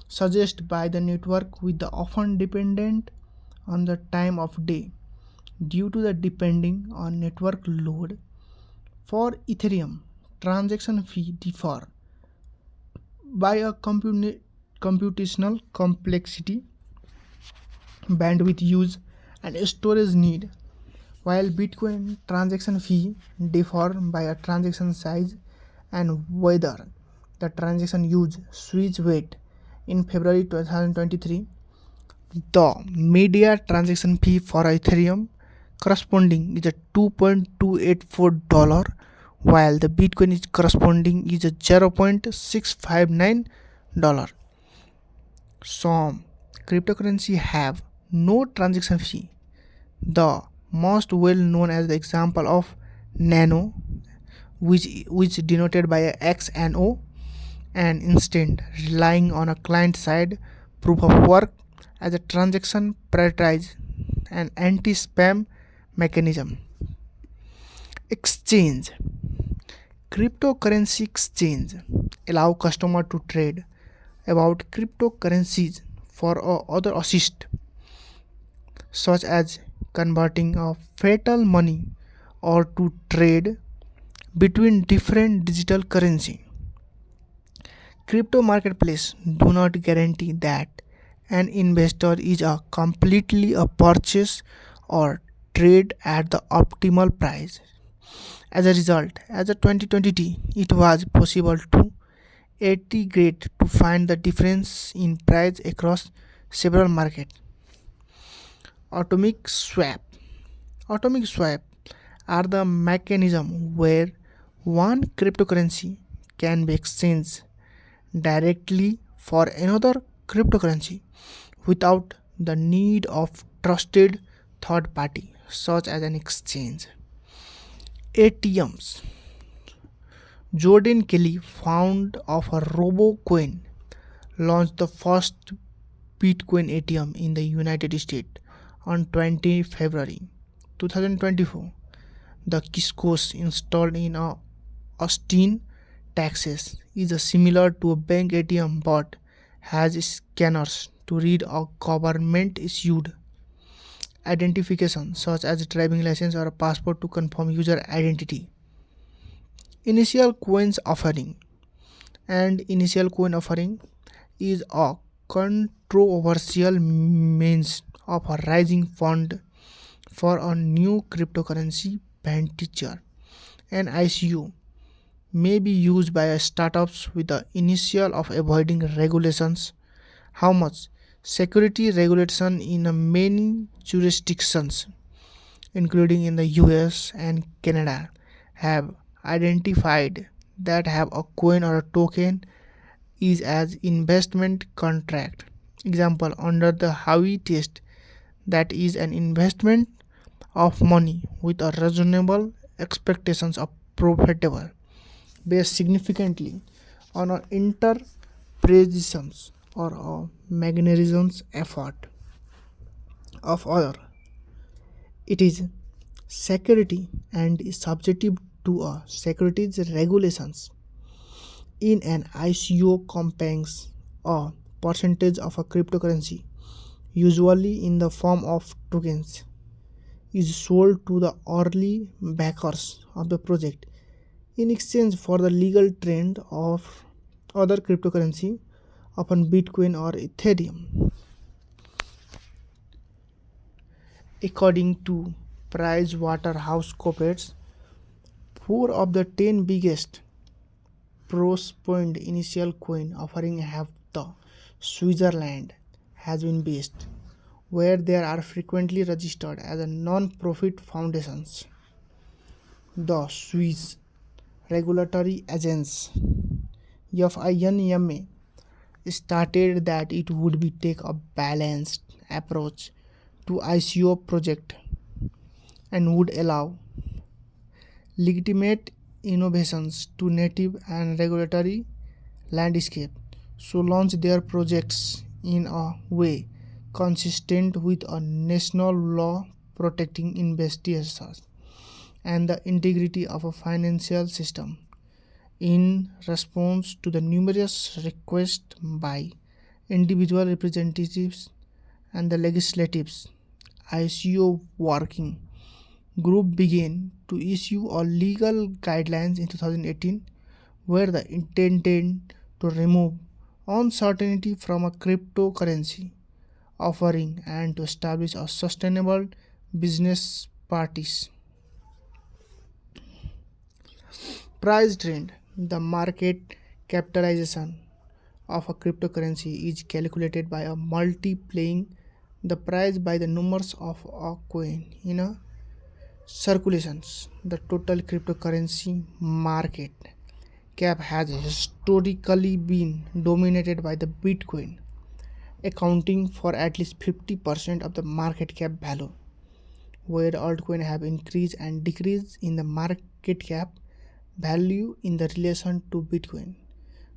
suggested by the network with the often dependent on the time of day due to the depending on network load. For Ethereum, transaction fee differ by a computational complexity, bandwidth use, and storage need, while Bitcoin transaction fee differ by a transaction size and whether the transaction use switch weight. In February 2023, the media transaction fee for Ethereum corresponding is a $2.284, while the Bitcoin is corresponding is a $0.659. Some cryptocurrency have no transaction fee. The most well known as the example of Nano, which denoted by a X and O, and instead relying on a client side proof of work as a transaction prioritize and anti-spam mechanism. Exchange. Cryptocurrency exchange allow customer to trade about cryptocurrencies for other assist, such as converting a fatal money or to trade between different digital currency. Crypto marketplace do not guarantee that an investor is a completely a purchase or trade at the optimal price. As a result, as a 2020, it was possible to integrate to find the difference in price across several markets. Atomic swap. Atomic swap are the mechanism where one cryptocurrency can be exchanged directly for another cryptocurrency without the need of trusted third party such as an exchange. ATMs. Jordan Kelly, founder of a RoboCoin, launched the first Bitcoin ATM in the United States on 20 February 2024. The kiosk installed in Austin, Texas is similar to a bank ATM but has scanners to read a government issued identification such as a driving license or a passport to confirm user identity. Initial coins offering. And initial coin offering is a controversial means of raising fund for a new cryptocurrency venture. An ICO may be used by startups with the initial of avoiding regulations. How much? Security regulation in many jurisdictions, including in the US and Canada, have identified that have a coin or a token is as investment contract. Example, under the Howey test, that is an investment of money with a reasonable expectations of profitable based significantly on an interpretations or a magnetisms effort of other. It is security and is subjective to a securities regulations. In an ICO compangs a percentage of a cryptocurrency, usually in the form of tokens, is sold to the early backers of the project in exchange for the legal trend of other cryptocurrency upon Bitcoin or Ethereum. According to PricewaterhouseCoopers, 4 of the 10 biggest prosperous initial coin offering have the Switzerland has been based, where they are frequently registered as a non-profit foundations. The Swiss regulatory agents FINMA stated that it would be take a balanced approach to ICO project and would allow legitimate innovations to native and regulatory landscape so launch their projects in a way consistent with a national law protecting investors and the integrity of a financial system. In response to the numerous requests by individual representatives and the legislatives, ICO working group began to issue a legal guidelines in 2018 where the intended to remove uncertainty from a cryptocurrency offering and to establish a sustainable business practice. Price trend. The market capitalization of a cryptocurrency is calculated by a multiplying the price by the numbers of a coin in a circulations. The total cryptocurrency market cap has historically been dominated by the Bitcoin, accounting for at least 50% of the market cap value, where altcoins have increased and decreased in the market cap value in the relation to Bitcoin.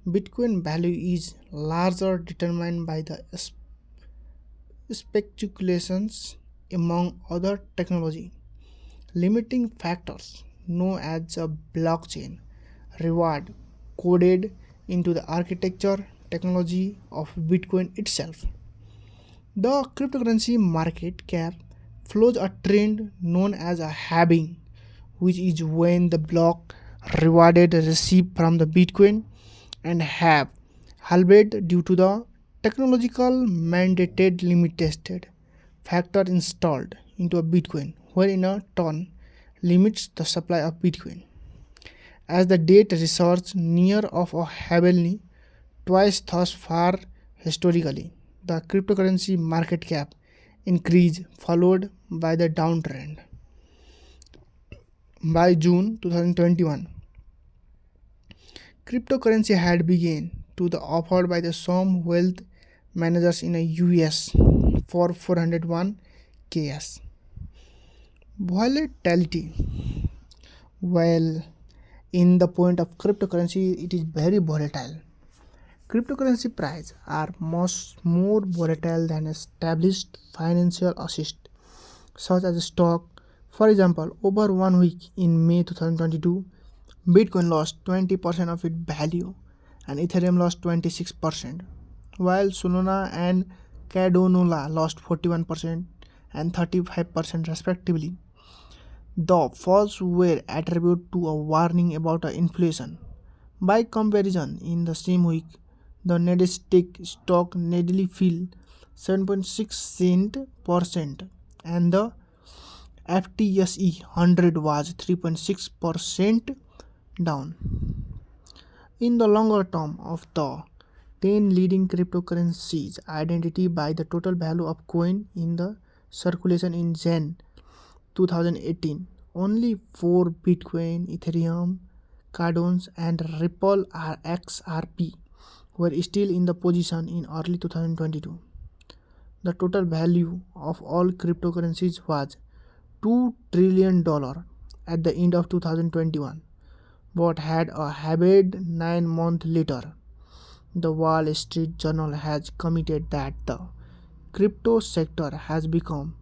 Bitcoin value is larger determined by the speculations among other technology limiting factors known as a blockchain reward coded into the architecture technology of Bitcoin itself. The cryptocurrency market cap follows a trend known as a halving, which is when the block rewarded received from the Bitcoin and have halved due to the technological mandated limited factor installed into a Bitcoin, wherein a ton limits the supply of Bitcoin. As the date research near of a halving twice thus far historically, the cryptocurrency market cap increase followed by the downtrend. By June 2021, cryptocurrency had begun to the offered by the some wealth managers in the US for 401 ks. Volatility. Well, in the point of cryptocurrency, it is very volatile. Cryptocurrency prices are much more volatile than established financial assets, such as stock. For example, over 1 week in May 2022, Bitcoin lost 20% of its value and Ethereum lost 26%, while Solana and Cardano lost 41% and 35% respectively. The falls were attributed to a warning about inflation. By comparison, in the same week, the Nasdaq stock nearly fell 7.6% and the FTSE 100 was 3.6% down. In the longer term of the 10 leading cryptocurrencies identified by the total value of coin in the circulation in Jan 2018, only 4 Bitcoin, Ethereum, Cardano and Ripple XRP were still in the position in early 2022. The total value of all cryptocurrencies was $2 trillion at the end of 2021, but had a halved 9 months later. The Wall Street Journal has committed that the crypto sector has become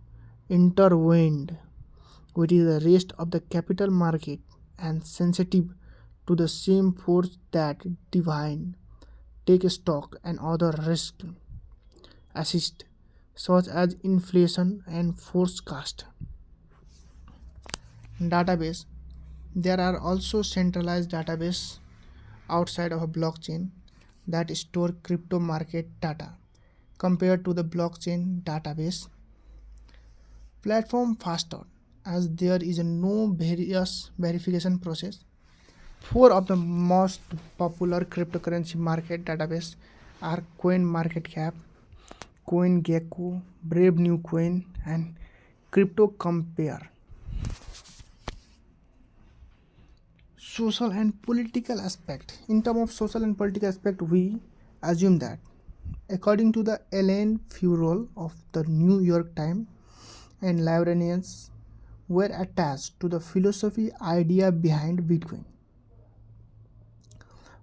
intertwined with the rest of the capital market and sensitive to the same force that divine take stock and other risks assist such as inflation and forecast. Database. There are also centralized databases outside of a blockchain that store crypto market data. Compared to the blockchain database platform faster as there is no various verification process. Four of the most popular cryptocurrency market database are CoinMarketCap, CoinGecko, Brave New Coin, and CryptoCompare. social and political aspect. In terms of social and political aspect, we assume that according to the Ellen Furol of the New York Times and librarians were attached to the philosophy idea behind Bitcoin.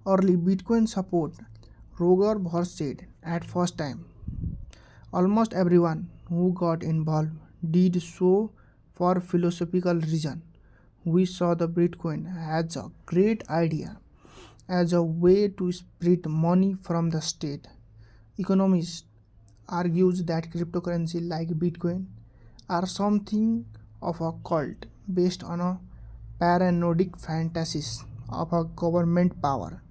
Early Bitcoin support Roger Ver said at first time almost everyone who got involved did so for philosophical reason. We saw the Bitcoin as a great idea, as a way to split money from the state. Economists argues that cryptocurrency like Bitcoin are something of a cult based on a paranoid fantasies of a government power.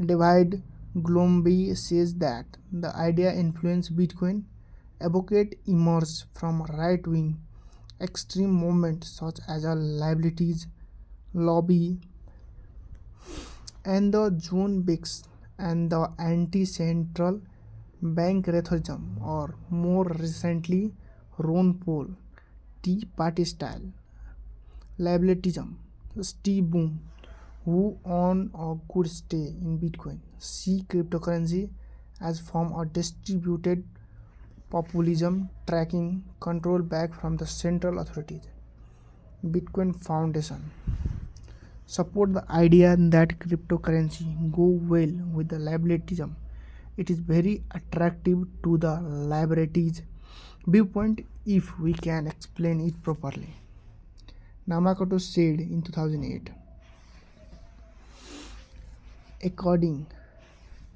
David Glomby says that the idea influenced Bitcoin advocate emerged from right-wing extreme movements such as a liabilities lobby and the John Bix and the anti-central bank Rethorism, or more recently Ron Paul Tea Party style liabilitism. Steve Boom, who own a good stay in Bitcoin, see cryptocurrency as form of distributed populism tracking control back from the central authorities. Bitcoin Foundation support the idea that cryptocurrency go well with the liabilitism. It is very attractive to the liabilities viewpoint if we can explain it properly. Namakoto said in 2008, according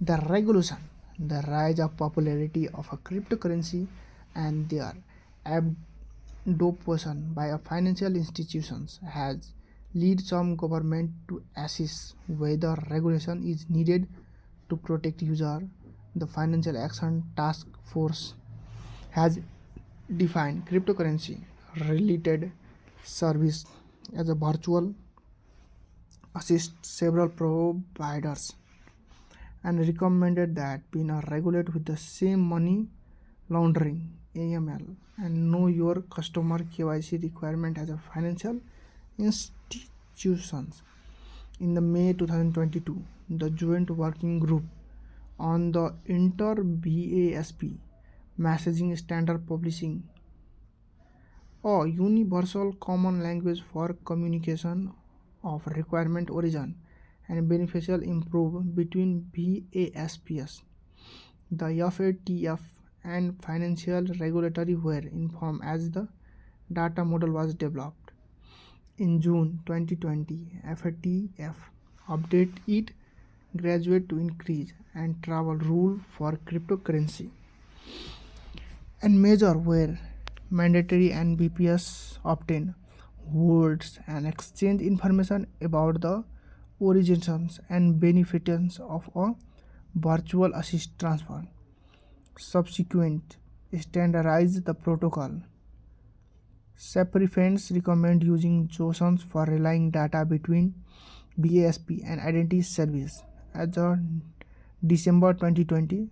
the revolution, the rise of popularity of a cryptocurrency and their adoption by a financial institutions has led some government to assess whether regulation is needed to protect user. The Financial Action Task Force has defined cryptocurrency related service as a virtual assist several providers and recommended that being regulated with the same money laundering AML and know your customer KYC requirement as a financial institutions. In the May 2022, the Joint Working Group on the Inter-BASP Messaging Standard Publishing a universal common language for communication of requirement origin and beneficial improve between BASPS. The FATF and financial regulatory were informed as the data model was developed. In June 2020, FATF updated its graduate to increase and travel rule for cryptocurrency and measure where mandatory and BPS obtain holds and exchange information about the origins and benefits of a virtual assist transfer. Subsequent standardize the protocol. Separifents recommend using JSONs for relying data between BASP and identity service. As of December 2020,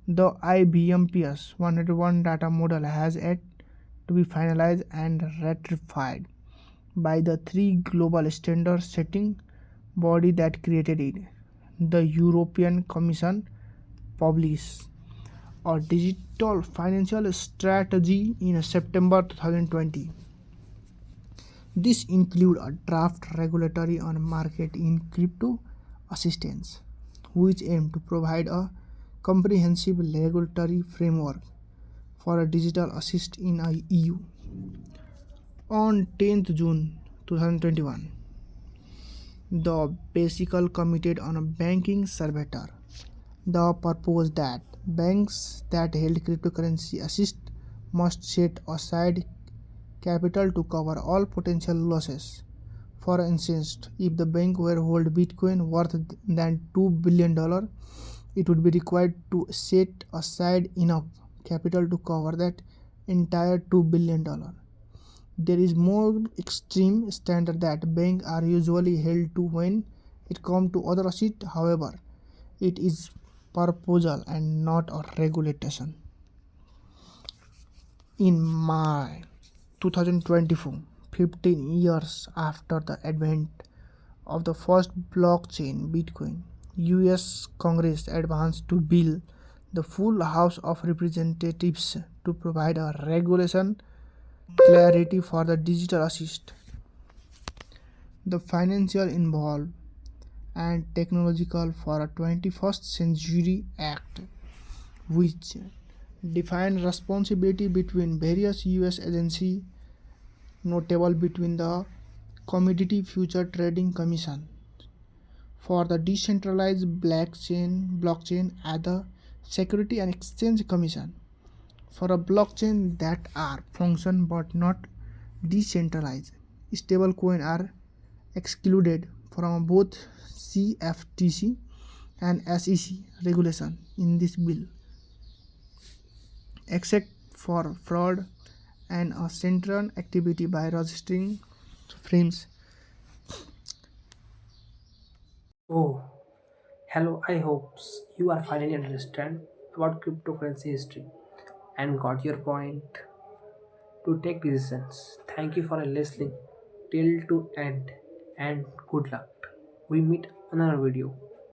the IBMPS 101 data model has yet to be finalized and ratified by the three global standard setting body that created it. The European Commission published a digital financial strategy in September 2020. This includes a draft regulatory on market in crypto assistance, which aim to provide a comprehensive regulatory framework for a digital assist in the EU. On 10th June 2021, the Basical Committee on a Banking Servitor the purpose that banks that held cryptocurrency assist must set aside capital to cover all potential losses. For instance, if the bank were hold Bitcoin worth than $2 billion, it would be required to set aside enough capital to cover that entire $2 billion. There is more extreme standard that banks are usually held to when it comes to other assets. However, it is proposal and not a regulation. In May 2024, 15 years after the advent of the first blockchain, Bitcoin. US Congress advanced to bill the full House of Representatives to provide a regulation clarity for the digital assist. The financial involved and technological for a 21st Century Act, which define responsibility between various US agencies, notable between the Commodity Future Trading Commission for the decentralized blockchain and the Security and Exchange Commission for a blockchain that are function but not decentralized. Stablecoin are excluded from both CFTC and SEC regulation in this bill, except for fraud and a central activity by registering firms. Oh, hello. I hope you are finally understand about cryptocurrency history and got your point to take decisions. Thank you for listening till to end and good luck. We meet another video.